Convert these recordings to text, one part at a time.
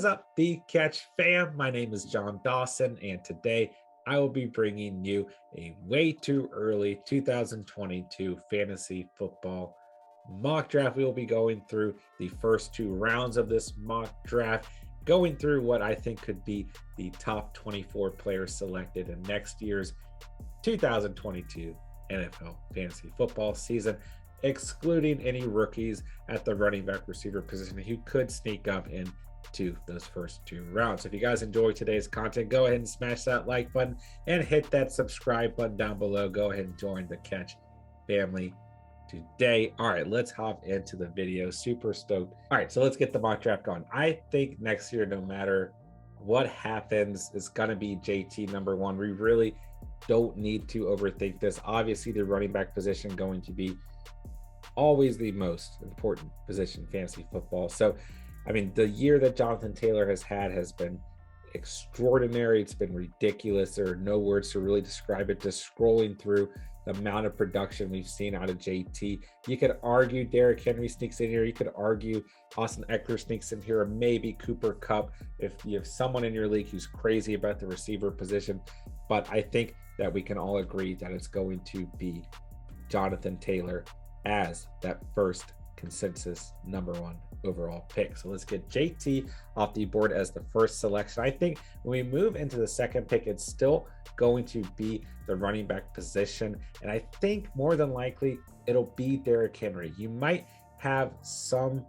is up, the Catch fam? My name is John Dawson, and today I will be bringing you a way too early 2022 fantasy football mock draft. We will be going through the first two rounds of this mock draft, going through what I think could be the top 24 players selected in next year's 2022 NFL fantasy football season, excluding any rookies at the running back receiver position who could sneak up into those first two rounds. So if you guys enjoy today's content, go ahead and smash that like button and hit that subscribe button down below. Go ahead and join the Catch family today. All right, let's hop into the video. Super stoked. All right, so let's get the mock draft going. I think next year, no matter what happens, it's going to be JT number one. We really don't need to overthink this. Obviously, the running back position going to be always the most important position in fantasy football. So, I mean, the year that Jonathan Taylor has had has been extraordinary. It's been ridiculous. There are no words to really describe it. Just scrolling through the amount of production we've seen out of JT. You could argue Derrick Henry sneaks in here. You could argue Austin Ekeler sneaks in here, or maybe Cooper Kupp if you have someone in your league who's crazy about the receiver position. But I think that we can all agree that it's going to be Jonathan Taylor as that first consensus number one overall pick. So let's get JT off the board as the first selection. I think when we move into the second pick, it's still going to be the running back position. And I think more than likely it'll be Derrick Henry. You might have some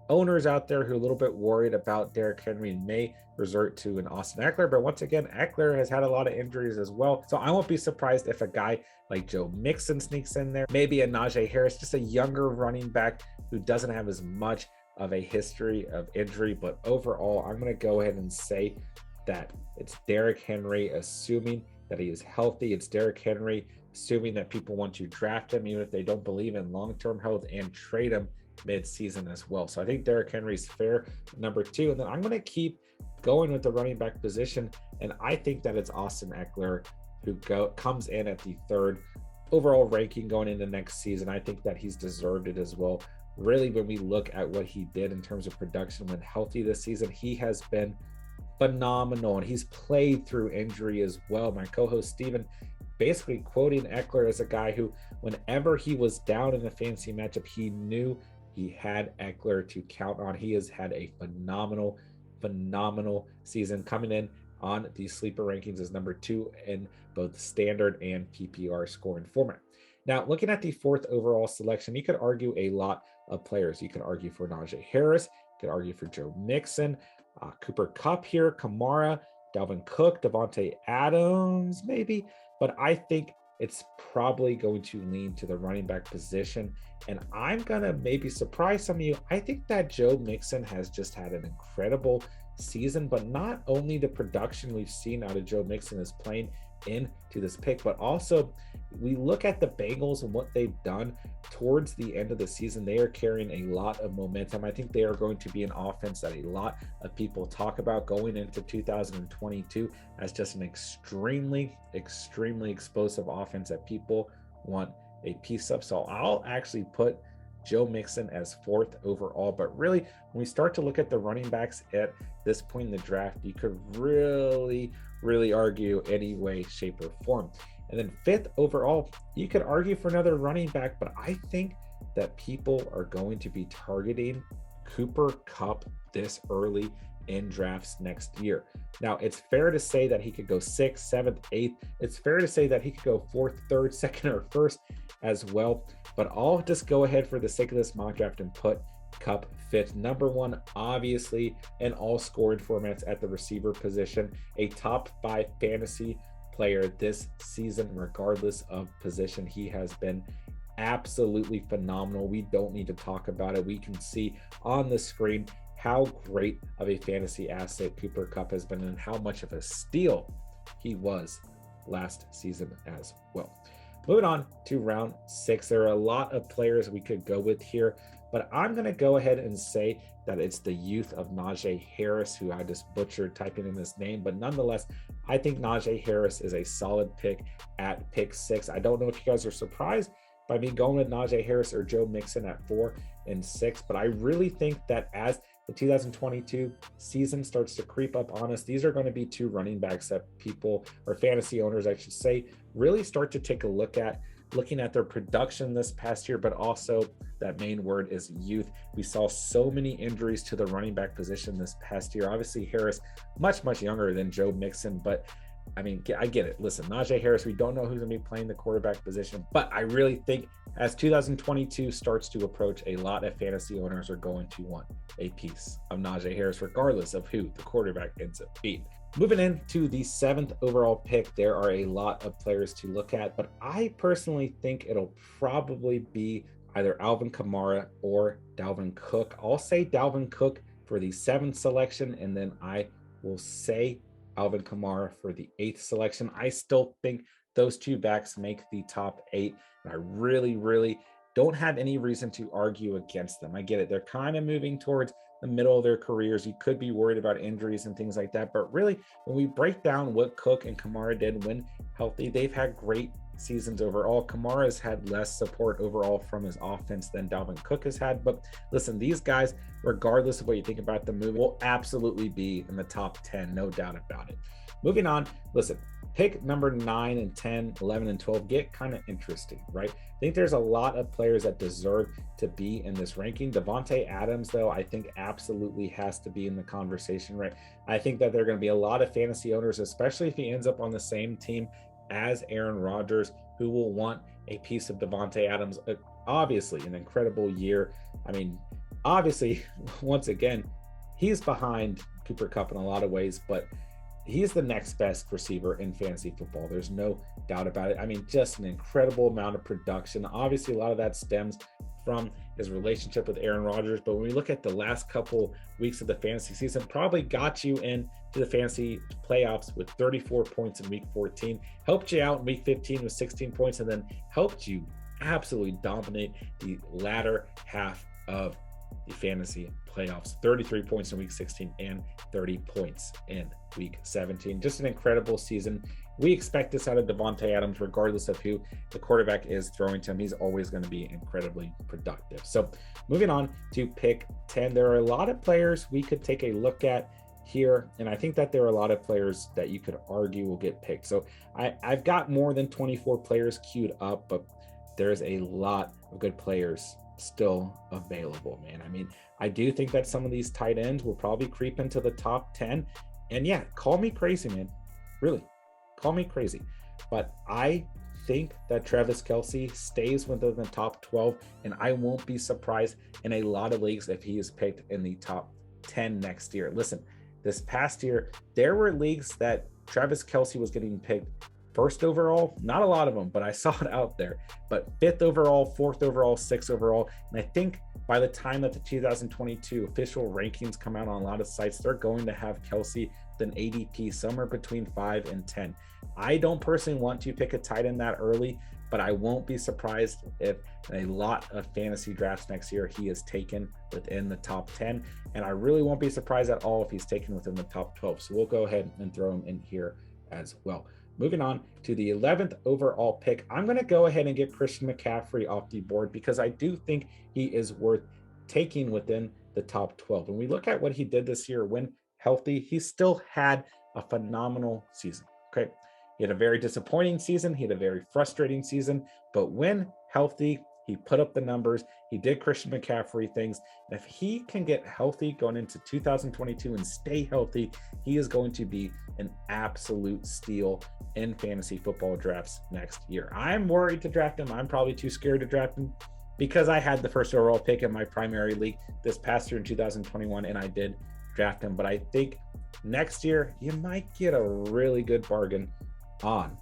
owners out there who are a little bit worried about Derrick Henry and may resort to an Austin Ekeler. But once again, Ekeler has had a lot of injuries as well. So I won't be surprised if a guy like Joe Mixon sneaks in there, maybe a Najee Harris, just a younger running back who doesn't have as much of a history of injury. But overall, I'm going to go ahead and say that it's Derrick Henry, assuming that he is healthy. It's Derrick Henry, assuming that people want to draft him, even if they don't believe in long-term health, and trade him mid-season as well. So I think Derrick Henry's fair number two. And then I'm going to keep going with the running back position. And I think that it's Austin Ekeler who comes in at the third overall ranking going into next season. I think that he's deserved it as well. Really, when we look at what he did in terms of production when healthy this season, he has been phenomenal, and he's played through injury as well. My co-host Steven basically quoting Ekeler as a guy who, whenever he was down in a fantasy matchup, he knew he had Ekeler to count on. He has had a phenomenal season, coming in on the sleeper rankings as number two in both standard and PPR scoring format. Now, looking at the fourth overall selection, you could argue a lot of players. You could argue for Najee Harris, you could argue for Joe Mixon, Cooper Kupp here, Kamara, Dalvin Cook, Devontae Adams, maybe. But I think it's probably going to lean to the running back position. And I'm going to maybe surprise some of you. I think that Joe Mixon has just had an incredible season, but not only the production we've seen out of Joe Mixon is playing into this pick, but also we look at the Bengals and what they've done towards the end of the season. They are carrying a lot of momentum. I think they are going to be an offense that a lot of people talk about going into 2022 as just an extremely explosive offense that people want a piece of. So I'll actually put Joe Mixon as fourth overall. But really, when we start to look at the running backs at this point in the draft, you could really argue any way, shape, or form. And then fifth overall, you could argue for another running back, but I think that people are going to be targeting Cooper Kupp this early in drafts next year. Now, it's fair to say that he could go sixth, seventh, eighth. It's fair to say that he could go fourth, third, second, or first as well. But I'll just go ahead for the sake of this mock draft and put Kupp fifth. Number one, obviously, in all scoring formats at the receiver position, a top 5 fantasy player this season, regardless of position. He has been absolutely phenomenal. We don't need to talk about it. We can see on the screen how great of a fantasy asset Cooper Kupp has been and how much of a steal he was last season as well. Moving on to round 6, there are a lot of players we could go with here, but I'm going to go ahead and say that it's the youth of Najee Harris, who I just butchered typing in his name. But nonetheless, I think Najee Harris is a solid pick at pick 6. I don't know if you guys are surprised by me going with Najee Harris or Joe Mixon at 4 and 6, but I really think that as the 2022 season starts to creep up on us, these are going to be two running backs that people, or fantasy owners, I should say, really start to take a look at, looking at their production this past year, but also that main word is youth. We saw so many injuries to the running back position this past year. Obviously, Harris, much younger than Joe Mixon, but I mean, I get it. Listen, Najee Harris, we don't know who's going to be playing the quarterback position, but I really think as 2022 starts to approach, a lot of fantasy owners are going to want a piece of Najee Harris, regardless of who the quarterback ends up being. Moving into the 7th overall pick, there are a lot of players to look at, but I personally think it'll probably be either Alvin Kamara or Dalvin Cook. I'll say Dalvin Cook for the 7th selection, and then I will say Alvin Kamara for the 8th selection. I still think those two backs make the top 8, and I really don't have any reason to argue against them. I get it. They're kind of moving towards the middle of their careers. You could be worried about injuries and things like that, but really, when we break down what Cook and Kamara did when healthy, they've had great seasons overall. Kamara has had less support overall from his offense than Dalvin Cook has had, but listen, these guys, regardless of what you think about the move, will absolutely be in the top 10, no doubt about it. Moving on, listen, pick number 9 and 10, 11 and 12 get kind of interesting, right? I think there's a lot of players that deserve to be in this ranking. Davante Adams, though, I think absolutely has to be in the conversation, right? I think that there are going to be a lot of fantasy owners, especially if he ends up on the same team as Aaron Rodgers, who will want a piece of Davante Adams. Obviously, an incredible year. I mean, obviously, once again, he's behind Cooper Kupp in a lot of ways, but he's the next best receiver in fantasy football. There's no doubt about it. I mean, just an incredible amount of production. Obviously, a lot of that stems from his relationship with Aaron Rodgers. But when we look at the last couple weeks of the fantasy season, probably got you into the fantasy playoffs with 34 points in week 14, helped you out in week 15 with 16 points, and then helped you absolutely dominate the latter half of the fantasy playoffs. 33 points in week 16 and 30 points in week 17. Just an incredible season. We expect this out of Davante Adams, regardless of who the quarterback is throwing to him. He's always going to be incredibly productive. So moving on to pick 10, there are a lot of players we could take a look at here, and I think that there are a lot of players that you could argue will get picked. So I've got more than 24 players queued up, but there's a lot of good players still available, man. I mean, I do think that some of these tight ends will probably creep into the top 10. And yeah, call me crazy, man. Really, call me crazy. But I think that Travis Kelce stays within the top 12, and I won't be surprised in a lot of leagues if he is picked in the top 10 next year. Listen, this past year, there were leagues that Travis Kelce was getting picked first overall, not a lot of them, but I saw it out there, but 5th overall, 4th overall, 6th overall. And I think by the time that the 2022 official rankings come out on a lot of sites, they're going to have Kelce with an ADP somewhere between 5 and 10. I don't personally want to pick a tight end that early, but I won't be surprised if in a lot of fantasy drafts next year, he is taken within the top 10. And I really won't be surprised at all if he's taken within the top 12. So we'll go ahead and throw him in here as well. Moving on to the 11th overall pick, I'm going to go ahead and get Christian McCaffrey off the board because I do think he is worth taking within the top 12. When we look at what he did this year when healthy, he still had a phenomenal season. Okay. He had a very disappointing season. He had a very frustrating season, but when healthy, he put up the numbers. He did Christian McCaffrey things. And if he can get healthy going into 2022 and stay healthy, he is going to be an absolute steal in fantasy football drafts next year. I'm worried to draft him. I'm probably too scared to draft him because I had the first overall pick in my primary league this past year in 2021, and I did draft him. But I think next year you might get a really good bargain on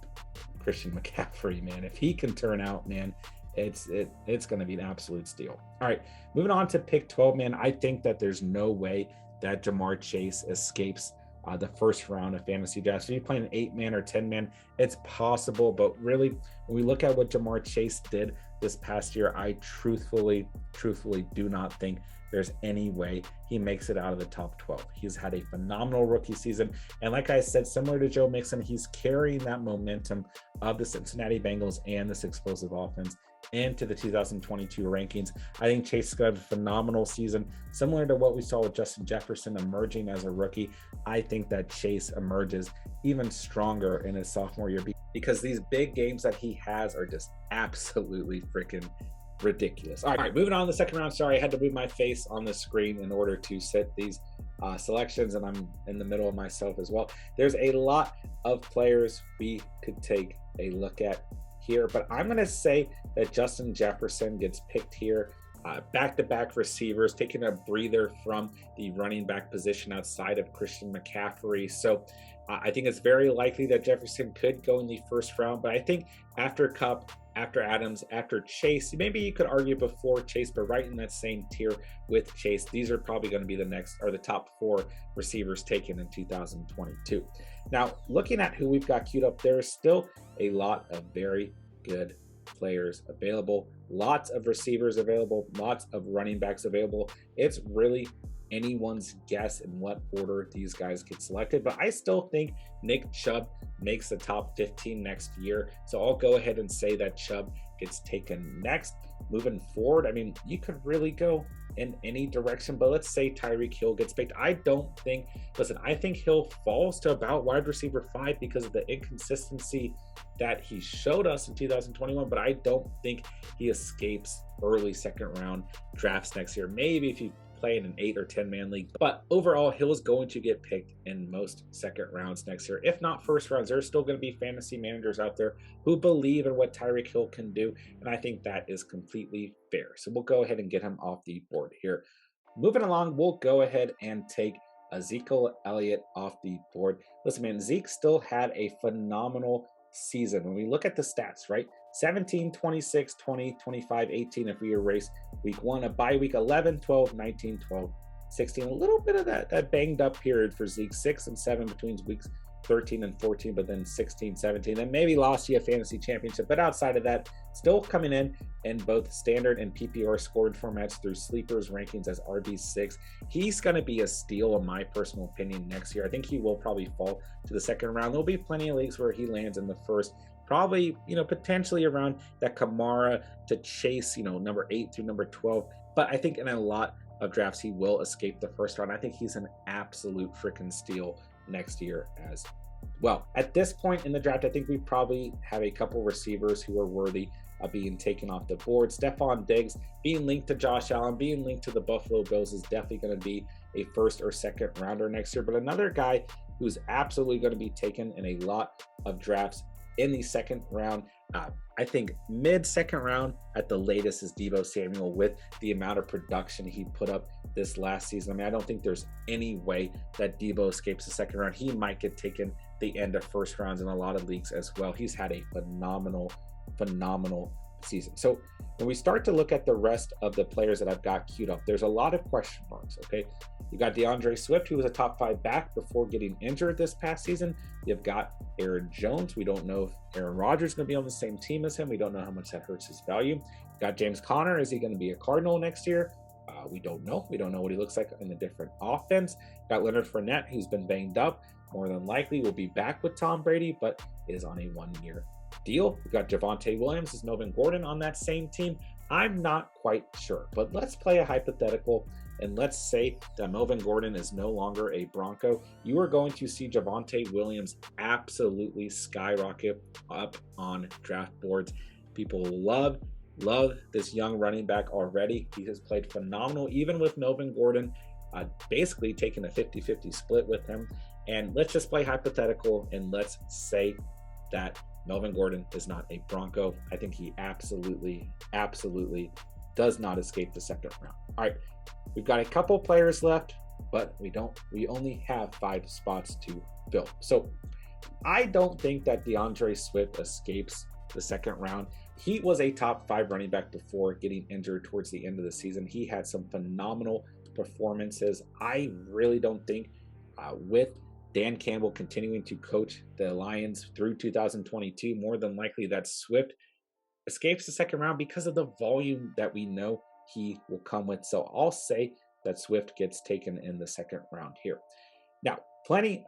Christian McCaffrey, man. If he can turn out, man, it's going to be an absolute steal. All right, moving on to pick 12, man. I think that there's no way that Ja'Marr Chase escapes the first round of fantasy drafts. If you're playing an 8-man or 10-man, it's possible. But really, when we look at what Ja'Marr Chase did this past year, I truthfully do not think there's any way he makes it out of the top 12. He's had a phenomenal rookie season. And like I said, similar to Joe Mixon, he's carrying that momentum of the Cincinnati Bengals and this explosive offense into the 2022 rankings. I think Chase is going to have a phenomenal season, similar to what we saw with Justin Jefferson emerging as a rookie. I think that Chase emerges even stronger in his sophomore year because these big games that he has are just absolutely freaking ridiculous. All right, moving on to the second round. Sorry, I had to move my face on the screen in order to set these selections, and I'm in the middle of myself as well. There's a lot of players we could take a look at here, but I'm going to say that Justin Jefferson gets picked here. Back-to-back receivers, taking a breather from the running back position outside of Christian McCaffrey. So I think it's very likely that Jefferson could go in the first round, but I think after Kupp, after Adams, after Chase, maybe you could argue before Chase, but right in that same tier with Chase, these are probably going to be the next or the top 4 receivers taken in 2022. Now, looking at who we've got queued up, there is still a lot of very good players available, lots of receivers available, lots of running backs available. It's really anyone's guess in what order these guys get selected, but I still think Nick Chubb makes the top 15 next year. So I'll go ahead and say that Chubb gets taken next. Moving forward, I mean, you could really go in any direction, but let's say Tyreek Hill gets picked. I think Hill falls to about wide receiver 5 because of the inconsistency that he showed us in 2021, but I don't think he escapes early second round drafts next year. Maybe if you play in an 8 or 10 man league, but overall Hill is going to get picked in most second rounds next year, if not first rounds. There's still going to be fantasy managers out there who believe in what Tyreek Hill can do, and I think that is completely fair. So we'll go ahead and get him off the board here. Moving along, we'll go ahead and take Ezekiel Elliott off the board. Listen, man, Zeke still had a phenomenal season. When we look at the stats, right? 17, 26, 20, 25, 18 if we erase week 1, a bye week 11, 12, 19, 12, 16. A little bit of that banged up period for Zeke, 6 and 7 between weeks 13 and 14, but then 16, 17, and maybe lost you a fantasy championship. But outside of that, still coming in both standard and PPR scored formats through sleepers rankings as RB6. He's going to be a steal in my personal opinion next year. I think he will probably fall to the second round. There'll be plenty of leagues where he lands in the first, probably, potentially around that Kamara to Chase, number 8 through number 12. But I think in a lot of drafts, he will escape the first round. I think he's an absolute freaking steal next year as well. At this point in the draft, I think we probably have a couple receivers who are worthy of being taken off the board. Stephon Diggs being linked to Josh Allen, being linked to the Buffalo Bills is definitely going to be a first or second rounder next year. But another guy who's absolutely going to be taken in a lot of drafts in the second round, I think mid-second round at the latest, is Deebo Samuel with the amount of production he put up this last season. I mean, I don't think there's any way that Deebo escapes the second round. He might get taken the end of first rounds in a lot of leagues as well. He's had a phenomenal season. So when we start to look at the rest of the players that I've got queued up, there's a lot of question marks, okay? You got DeAndre Swift, who was a top 5 back before getting injured this past season. You've got Aaron Jones. We don't know if Aaron Rodgers is going to be on the same team as him. We don't know how much that hurts his value. You got James Conner. Is he going to be a Cardinal next year? We don't know. We don't know what he looks like in a different offense. Got Leonard Fournette, who's been banged up. More than likely will be back with Tom Brady, but is on a 1-year deal. We've got Javonte Williams. Is Melvin Gordon on that same team? I'm not quite sure, but let's play a hypothetical and let's say that Melvin Gordon is no longer a Bronco. You are going to see Javonte Williams absolutely skyrocket up on draft boards. People love this young running back already. He has played phenomenal, even with Melvin Gordon basically taking a 50-50 split with him. And let's just play hypothetical and let's say that Melvin Gordon is not a Bronco. I think he absolutely does not escape the second round. All right, we've got a couple players left, but we only have 5 spots to fill. So I don't think that DeAndre Swift escapes the second round. He was a top 5 running back before getting injured towards the end of the season. He had some phenomenal performances. I really don't think with Dan Campbell continuing to coach the Lions through 2022, more than likely that Swift escapes the second round because of the volume that we know he will come with. So I'll say that Swift gets taken in the second round here. Now, plenty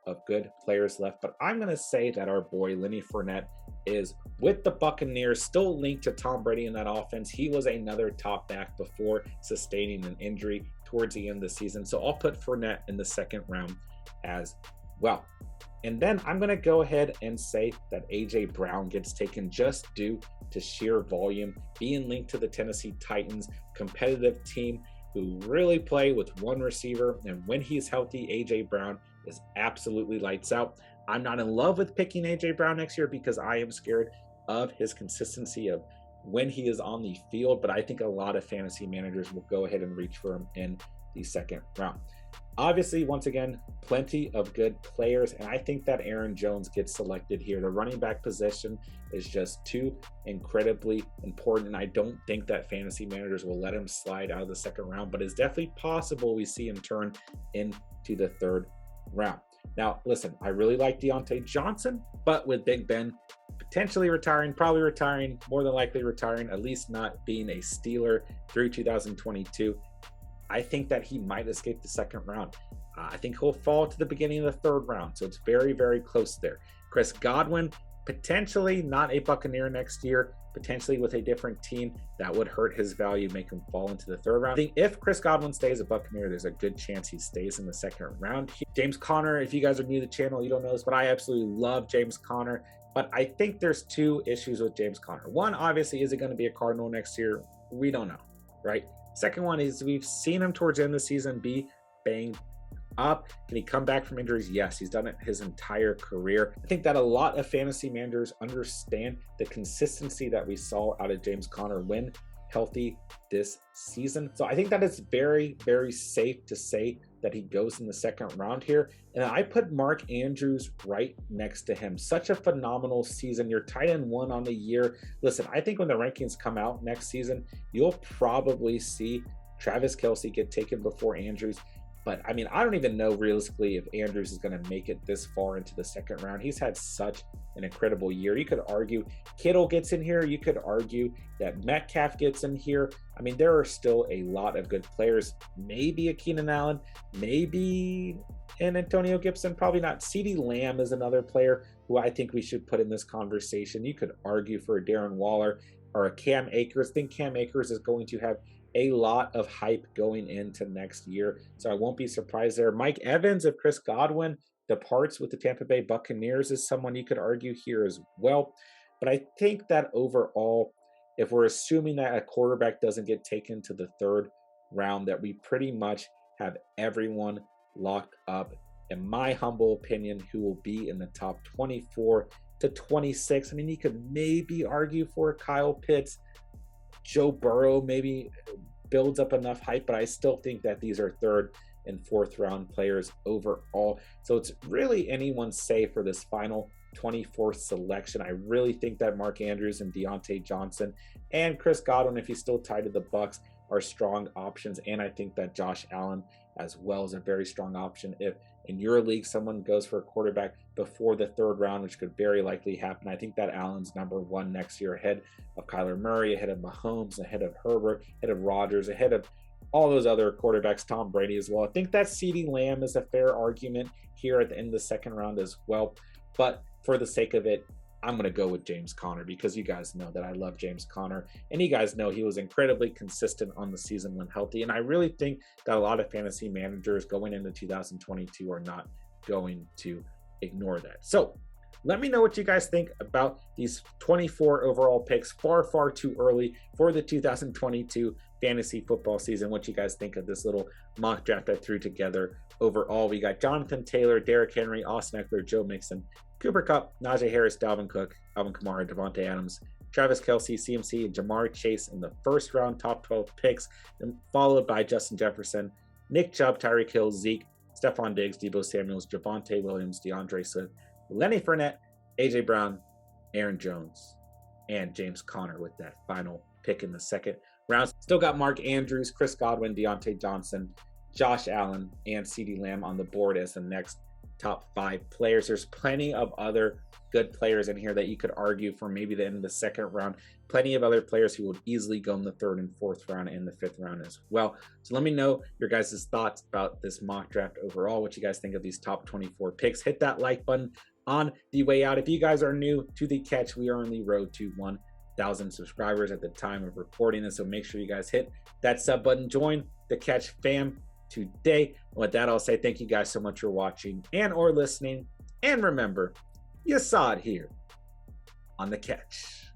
of good players left, but I'm going to say that our boy Lenny Fournette is with the Buccaneers, still linked to Tom Brady in that offense. He was another top back before sustaining an injury towards the end of the season. So I'll put Fournette in the second round as well. And then I'm going to go ahead and say that A.J. Brown gets taken just due to sheer volume, being linked to the Tennessee Titans, competitive team who really play with one receiver. And when he's healthy, A.J. Brown is absolutely lights out. I'm not in love with picking A.J. Brown next year because I am scared of his consistency of when he is on the field, but I think a lot of fantasy managers will go ahead and reach for him in the second round. Obviously, once again, plenty of good players, and I think that Aaron Jones gets selected here. The running back position is just too incredibly important, and I don't think that fantasy managers will let him slide out of the second round, but it's definitely possible we see him turn into the third round. Now, listen, I really like Diontae Johnson, but with Big Ben potentially retiring, probably retiring, more than likely retiring, at least not being a Steeler through 2022, I think that he might escape the second round. I think he'll fall to the beginning of the third round. So it's very, very close there. Chris Godwin, potentially not a Buccaneer next year, potentially with a different team. That would hurt his value, make him fall into the third round. I think if Chris Godwin stays a Buccaneer, there's a good chance he stays in the second round. James Conner, if you guys are new to the channel, you don't know this, but I absolutely love James Conner. But I think there's two issues with James Conner. One, obviously, is it going to be a Cardinal next year? We don't know, right? Second one is we've seen him towards the end of the season be banged up. Can he come back from injuries? Yes, he's done it his entire career. I think that a lot of fantasy managers understand the consistency that we saw out of James Conner when healthy this season. So I think that it's very, very safe to say that he goes in the second round here. And I put Mark Andrews right next to him. Such a phenomenal season. You're tight end one on the year. Listen, I think when the rankings come out next season, you'll probably see Travis Kelce get taken before Andrews. But I mean, I don't even know realistically if Andrews is going to make it this far into the second round. He's had such an incredible year. You could argue Kittle gets in here. You could argue that Metcalf gets in here. I mean, there are still a lot of good players. Maybe a Keenan Allen, maybe an Antonio Gibson, probably not. CeeDee Lamb is another player who I think we should put in this conversation. You could argue for a Darren Waller or a Cam Akers. I think Cam Akers is going to have a lot of hype going into next year, so I won't be surprised there. Mike Evans, if Chris Godwin departs with the Tampa Bay Buccaneers, is someone you could argue here as well. But I think that overall, if we're assuming that a quarterback doesn't get taken to the third round, that we pretty much have everyone locked up, in my humble opinion, who will be in the top 24 to 26. I mean, you could maybe argue for Kyle Pitts. Joe Burrow maybe builds up enough hype, but I still think that these are third and fourth round players overall. So it's really anyone's say for this final 24th selection. I really think that Mark Andrews and Diontae Johnson and Chris Godwin, if he's still tied to the Bucs, are strong options. And I think that Josh Allen as well is a very strong option. If in your league someone goes for a quarterback before the third round, which could very likely happen, I think that Allen's number one next year, ahead of Kyler Murray, ahead of Mahomes, ahead of Herbert, ahead of Rodgers, ahead of all those other quarterbacks, Tom Brady as well. I think that CeeDee Lamb is a fair argument here at the end of the second round as well. But for the sake of it, I'm going to go with James Conner, because you guys know that I love James Conner, and you guys know he was incredibly consistent on the season when healthy. And I really think that a lot of fantasy managers going into 2022 are not going to ignore that. So let me know what you guys think about these 24 overall picks. Far, far too early for the 2022 fantasy football season. What you guys think of this little mock draft I threw together. Overall, we got Jonathan Taylor, Derrick Henry, Austin Eckler, Joe Mixon, Cooper Kupp, Najee Harris, Dalvin Cook, Alvin Kamara, Devontae Adams, Travis Kelce, CMC, and Jamar Chase in the first round top 12 picks, and followed by Justin Jefferson, Nick Chubb, Tyreek Hill, Zeke, Stephon Diggs, Deebo Samuels, Javonte Williams, DeAndre Swift, Lenny Fournette, AJ Brown, Aaron Jones, and James Conner with that final pick in the second round. Still got Mark Andrews, Chris Godwin, Diontae Johnson, Josh Allen, and CeeDee Lamb on the board as the next top 5 players. There's plenty of other good players in here that you could argue for maybe the end of the second round. Plenty of other players who would easily go in the third and fourth round and the fifth round as well. So let me know your guys' thoughts about this mock draft overall, what you guys think of these top 24 picks. Hit that like button, on the way out. If you guys are new to the Catch, we are on the road to 1,000 subscribers at the time of recording this. So make sure you guys hit that sub button. Join the Catch fam today. With that, I'll say thank you guys so much for watching and or listening. And remember, you saw it here on the Catch.